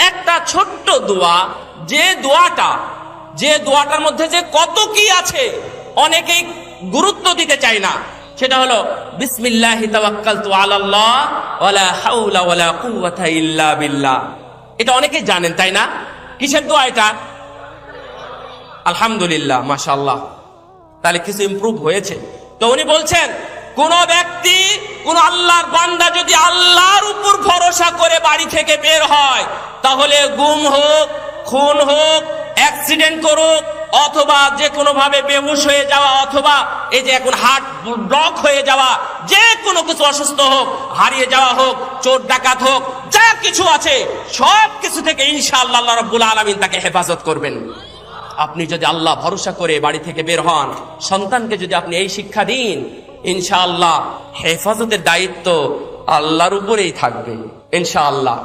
একটা ছোট্ট দোয়া, যে দোয়াটার মধ্যে যে কত কি আছে অনেকেই গুরুত্ব দিতে চায় না, সেটা হলো বিসমিল্লাহি তাওয়াক্কালতু আলাল্লাহ ওয়ালা হাওলা ওয়ালা কুওয়াতা ইল্লা বিল্লাহ। এটা অনেকেই জানেন, তাই না? কিসের দোয়া এটা? আলহামদুলিল্লাহ, মাশাআল্লাহ। তাহলে কিছু ইমপ্রুভ হয়েছে। তো উনি বলছেন, কোন ব্যক্তি, কোন আল্লাহর বান্দা যদি আল্লাহর উপর ভরসা করে বাড়ি থেকে বের হয়, তাহলে গুম হোক, খুন হোক, অ্যাক্সিডেন্ট করুক, অথবা যে কোনো ভাবে বেহুশ হয়ে যাওয়া, অথবা এই যে এখন হার্ট ব্লক হয়ে যাওয়া, যে কোনো কিছু অসুস্থ হোক, হারিয়ে যাওয়া হোক, চোর ডাকাত হোক, যা কিছু আছে সব কিছু থেকে ইনশাআল্লাহ আল্লাহ রাব্বুল আলামিন তাকে হেফাজত করবেন। আপনি যদি আল্লাহ ভরসা করে বাড়ি থেকে বের হন, সন্তানকে যদি আপনি এই শিক্ষা দিন, ইনশাআল্লাহ হেফাজতের দায়িত্ব আল্লাহর উপরেই থাকবে ইনশাআল্লাহ।